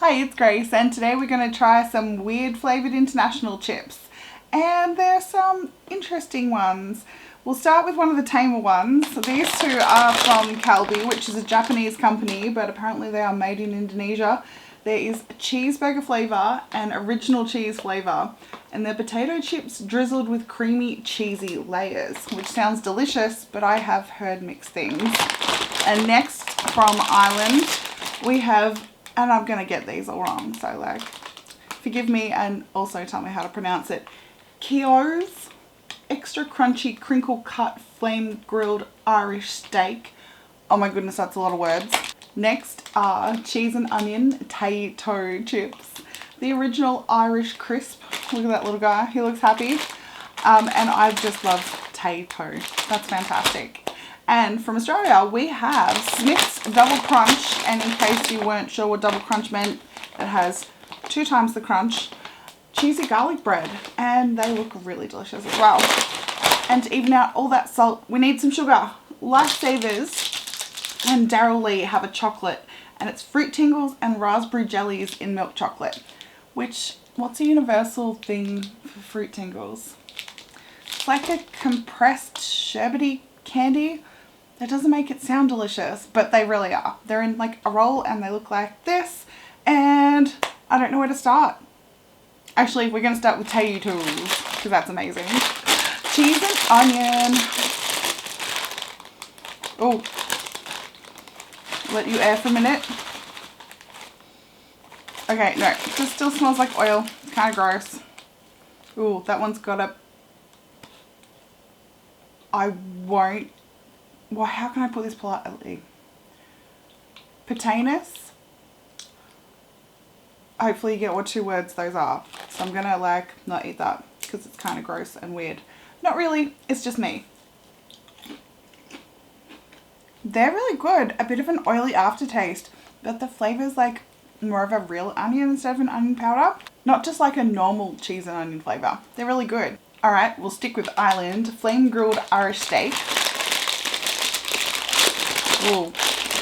Hi, it's Grace, and today we're going to try some weird flavoured international chips. And there's some interesting ones. We'll start with one of the tamer ones. So these two are from Calbee, which is a Japanese company, but apparently they are made in Indonesia. There is a cheeseburger flavour and original cheese flavour. And they're potato chips drizzled with creamy, cheesy layers, which sounds delicious, but I have heard mixed things. And next, from Ireland, we have, and I'm going to get these all wrong, so like, forgive me and also tell me how to pronounce it. Keoghs, extra crunchy crinkle cut flame grilled Irish steak. Oh my goodness, that's a lot of words. Next are cheese and onion Tayto chips. The original Irish crisp. Look at that little guy, he looks happy. And I just love Tayto, that's fantastic. And from Australia, we have Smith's Double Crunch. And in case you weren't sure what double crunch meant, it has 2 times the crunch. Cheesy garlic bread. And they look really delicious as well. And to even out all that salt, we need some sugar. Lifesavers and Darrell have a chocolate. And it's fruit tingles and raspberry jellies in milk chocolate. Which, what's a universal thing for fruit tingles? It's like a compressed sherbety candy. That doesn't make it sound delicious, but they really are. They're in like a roll and they look like this, and I don't know where to start. Actually, we're going to start with Tayto because that's amazing. Cheese and onion. Oh, let you air for a minute. Okay, no, this still smells like oil. It's kind of gross. Ooh, that one's got a... I won't... Well, how can I put this politely? Patanus. Hopefully you get what 2 words those are. So I'm gonna like not eat that because it's kind of gross and weird. Not really, it's just me. They're really good. A bit of an oily aftertaste, but the flavour's like more of a real onion instead of an onion powder. Not just like a normal cheese and onion flavour. They're really good. Alright, we'll stick with Ireland. Flame grilled Irish steak. Ooh,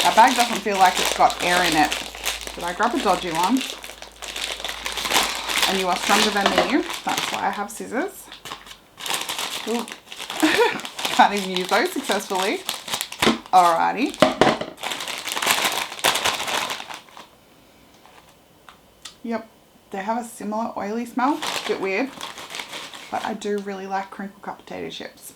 that bag doesn't feel like it's got air in it. Did I grab a dodgy one? And you are stronger than me. That's why I have scissors. Ooh. Can't even use those successfully. Alrighty. Yep, they have a similar oily smell. Bit weird. But I do really like crinkle cut potato chips.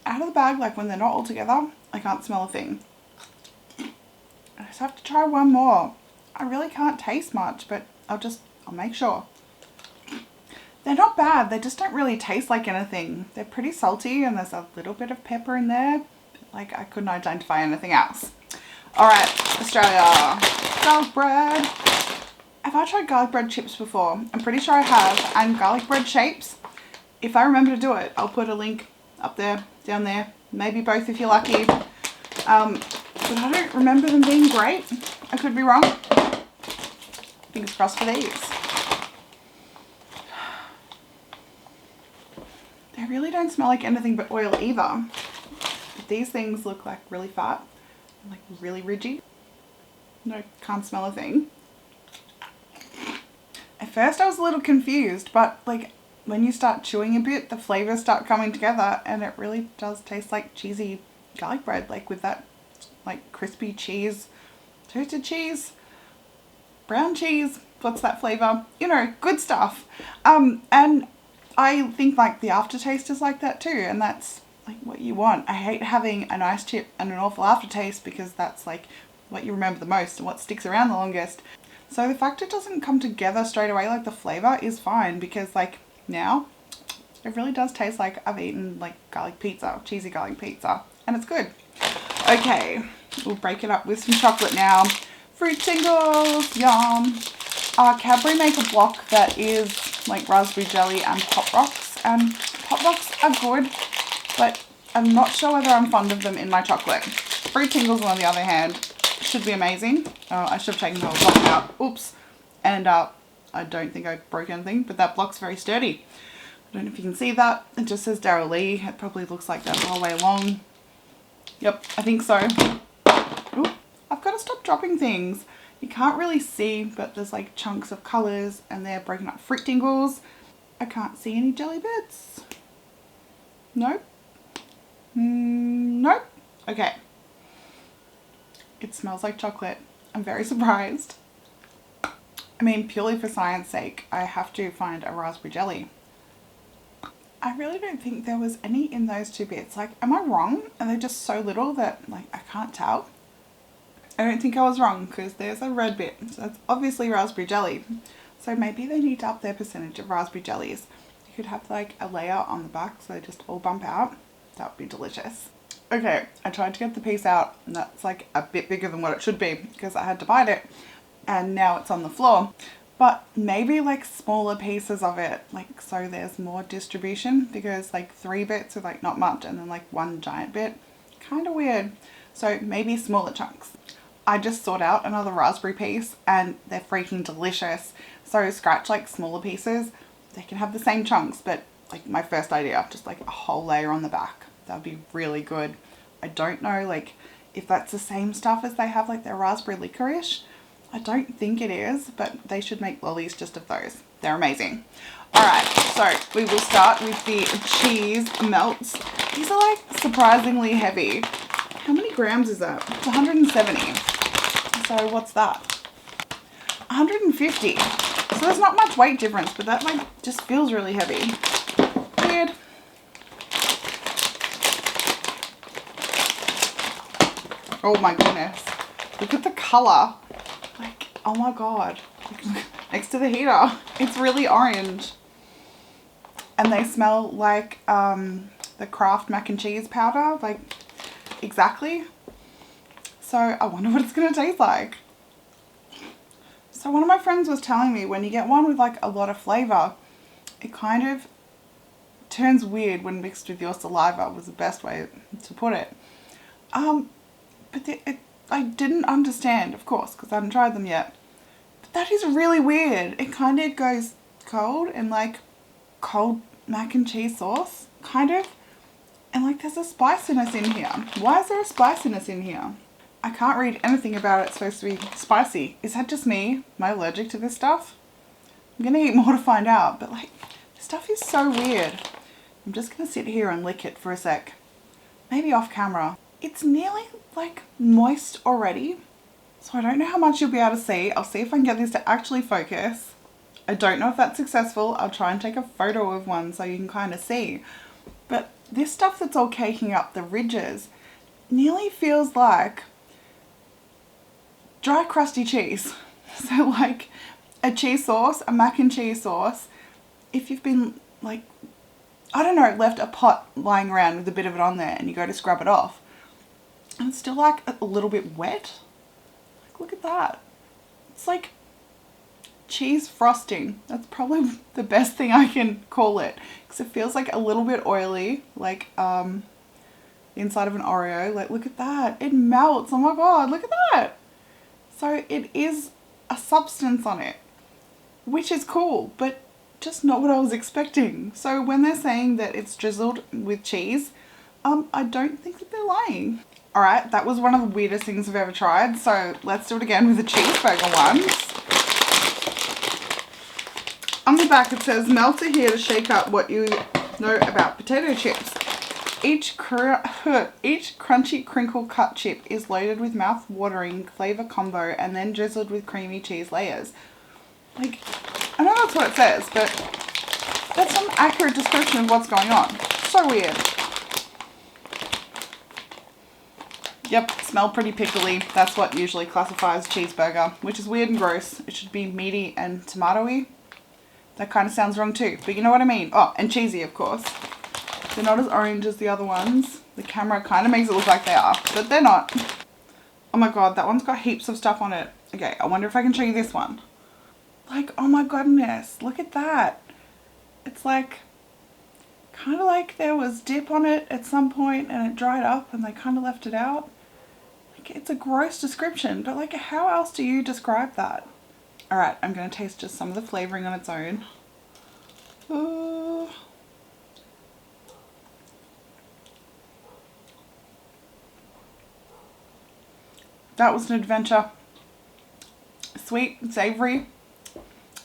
Out of the bag, like when they're not all together, I can't smell a thing. I just have to try one more. I really can't taste much, but I'll make sure. They're not bad, they just don't really taste like anything. They're pretty salty and there's a little bit of pepper in there. Like I couldn't identify anything else. Alright, Australia. Garlic bread. Have I tried garlic bread chips before? I'm pretty sure I have. And garlic bread shapes. If I remember to do it, I'll put a link up there, down there, maybe both if you're lucky. But I don't remember them being great. I could be wrong. Fingers crossed for these. They really don't smell like anything but oil either. But these things look like really fat, and like really ridgy. No, can't smell a thing. At first I was a little confused, but like when you start chewing a bit, the flavours start coming together and it really does taste like cheesy garlic bread, like with that like crispy cheese, toasted cheese, brown cheese, what's that flavour? You know, good stuff. And I think like the aftertaste is like that too, and that's like what you want. I hate having a nice chip and an awful aftertaste because that's like what you remember the most and what sticks around the longest. So the fact it doesn't come together straight away like the flavour is fine because like now it really does taste like I've eaten like garlic pizza, cheesy garlic pizza, and it's good. Okay, we'll break it up with some chocolate now. Fruit tingles, yum. Cadbury make a block that is like raspberry jelly and pop rocks, and pop rocks are good, but I'm not sure whether I'm fond of them in my chocolate. Fruit tingles on the other hand should be amazing. I should have taken the whole block out. Oops. And I don't think I broke anything, but that block's very sturdy. I don't know if you can see that. It just says Darrell. It probably looks like that the whole way along. Yep, I think so. Ooh, I've got to stop dropping things. You can't really see, but there's like chunks of colours and they're breaking up fruit tingles. I can't see any jelly bits. Nope. Nope. Okay. It smells like chocolate. I'm very surprised. I mean, purely for science sake, I have to find a raspberry jelly. I really don't think there was any in those two bits. Like, am I wrong? Are they just so little that, like, I can't tell? I don't think I was wrong because there's a red bit. So that's obviously raspberry jelly. So maybe they need to up their percentage of raspberry jellies. You could have, like, a layer on the back so they just all bump out. That would be delicious. Okay, I tried to get the piece out and that's like a bit bigger than what it should be because I had to bite it and now it's on the floor. But maybe like smaller pieces of it, like so there's more distribution, because like 3 bits are like not much and then like 1 giant bit, kind of weird. So maybe smaller chunks. I just sought out another raspberry piece and they're freaking delicious. So scratch like smaller pieces, they can have the same chunks, but like my first idea, just like a whole layer on the back. That would be really good. I don't know like if that's the same stuff as they have like their raspberry licorice. I don't think it is, but they should make lollies just of those. They're amazing. Alright, so we will start with the cheese melts. These are like surprisingly heavy. How many grams is that? It's 170. So what's that? 150. So there's not much weight difference, but that like just feels really heavy. Weird. Oh my goodness. Look at the colour. Like, oh my god. Next to the heater. It's really orange. And they smell like the Kraft mac and cheese powder. Like, exactly. So I wonder what it's going to taste like. So one of my friends was telling me when you get one with like a lot of flavour, it kind of turns weird when mixed with your saliva, was the best way to put it. But I didn't understand, of course, because I haven't tried them yet. But that is really weird. It kind of goes cold and like cold mac and cheese sauce, kind of. And like there's a spiciness in here. Why is there a spiciness in here? I can't read anything about it. It's supposed to be spicy. Is that just me? Am I allergic to this stuff? I'm going to eat more to find out. But like, this stuff is so weird. I'm just going to sit here and lick it for a sec. Maybe off camera. It's nearly like moist already, so I don't know how much you'll be able to see. I'll see if I can get this to actually focus. I don't know if that's successful. I'll try and take a photo of one so you can kind of see. But this stuff that's all caking up the ridges nearly feels like dry crusty cheese. So like a cheese sauce, a mac and cheese sauce, if you've been like, I don't know, left a pot lying around with a bit of it on there and you go to scrub it off, and it's still like a little bit wet. Like, look at that. It's like cheese frosting. That's probably the best thing I can call it, because it feels like a little bit oily, like the inside of an Oreo. Like, look at that. It melts. Oh my god, look at that. So it is a substance on it, which is cool, but just not what I was expecting. So when they're saying that it's drizzled with cheese, I don't think that they're lying. Alright, that was one of the weirdest things I've ever tried, so let's do it again with the cheeseburger ones. On the back it says, melts are here to shake up what you know about potato chips. Each crunchy crinkle cut chip is loaded with mouth-watering flavour combo and then drizzled with creamy cheese layers. Like, I know that's what it says, but that's an accurate description of what's going on. So weird. Yep, smell pretty pickly. That's what usually classifies cheeseburger, which is weird and gross. It should be meaty and tomatoey. That kind of sounds wrong too, but you know what I mean. Oh, and cheesy, of course. They're not as orange as the other ones. The camera kind of makes it look like they are, but they're not. Oh my god, that one's got heaps of stuff on it. Okay, I wonder if I can show you this one. Like, oh my goodness, look at that. It's like, kind of like there was dip on it at some point and it dried up and they kind of left it out. Like, it's a gross description, but like, how else do you describe that? Alright, I'm going to taste just some of the flavouring on its own. That was an adventure. sweet and savoury.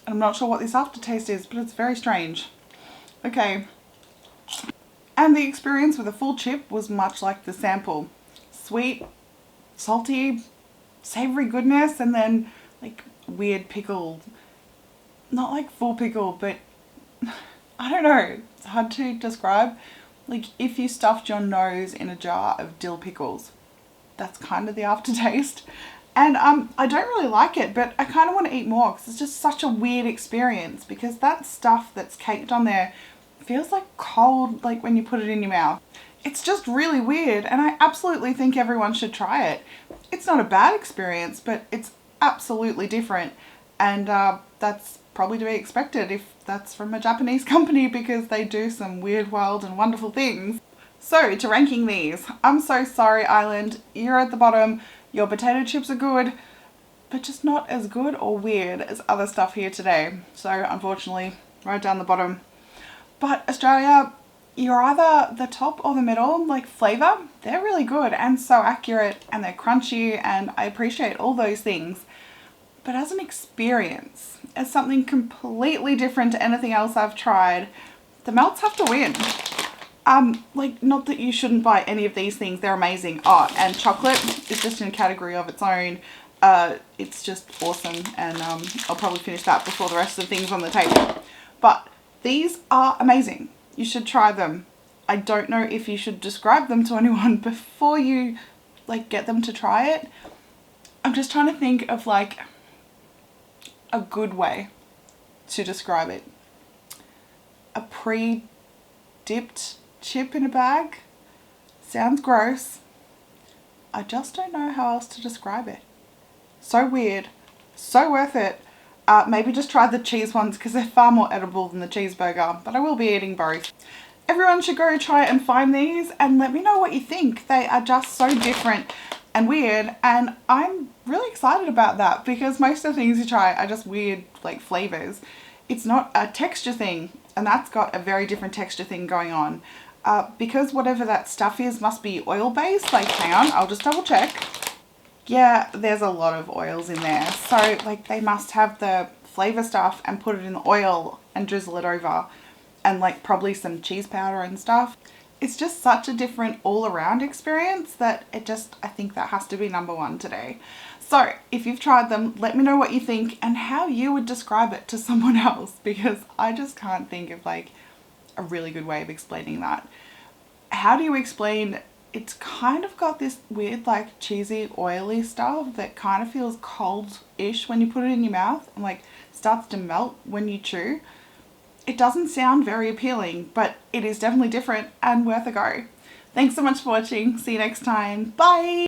I'm not sure what this aftertaste is, but it's very strange. Okay. And the experience with a full chip was much like the sample. Sweet, salty, savoury goodness, and then like weird pickle. Not like full pickle, but I don't know. It's hard to describe. Like if you stuffed your nose in a jar of dill pickles. That's kind of the aftertaste. And I don't really like it, but I kind of want to eat more because it's just such a weird experience, because that stuff that's caked on there feels like cold, like when you put it in your mouth. It's just really weird, and I absolutely think everyone should try it. It's not a bad experience, but it's absolutely different, and that's probably to be expected if that's from a Japanese company, because they do some weird, wild and wonderful things. So to ranking these, I'm so sorry Island, you're at the bottom. Your potato chips are good, but just not as good or weird as other stuff here today. So unfortunately, right down the bottom. But Australia, you're either the top or the middle. Like Flavour, they're really good and so accurate, and they're crunchy, and I appreciate all those things. But as an experience, as something completely different to anything else I've tried, the melts have to win. Like, not that you shouldn't buy any of these things, they're amazing. Oh, and chocolate is just in a category of its own. It's just awesome, and I'll probably finish that before the rest of the things on the table. But these are amazing. You should try them. I don't know if you should describe them to anyone before you like get them to try it. I'm just trying to think of like a good way to describe it. A pre-dipped chip in a bag sounds gross. I just don't know how else to describe it. So weird, so worth it. Maybe just try the cheese ones because they're far more edible than the cheeseburger, but I will be eating both. Everyone should go try and find these and let me know what you think. They are just so different and weird, and I'm really excited about that because most of the things you try are just weird like flavors. It's not a texture thing, and that's got a very different texture thing going on. Because whatever that stuff is must be oil based. Like, hang on, I'll just double check. Yeah, there's a lot of oils in there. So like they must have the flavor stuff and put it in the oil and drizzle it over, and like probably some cheese powder and stuff. It's just such a different all around experience that I think that has to be number one today. So if you've tried them, let me know what you think and how you would describe it to someone else, because I just can't think of like a really good way of explaining that. How do you explain? It's kind of got this weird like cheesy oily stuff that kind of feels cold-ish when you put it in your mouth and like starts to melt when you chew. It doesn't sound very appealing, but it is definitely different and worth a go. Thanks so much for watching. See you next time. Bye!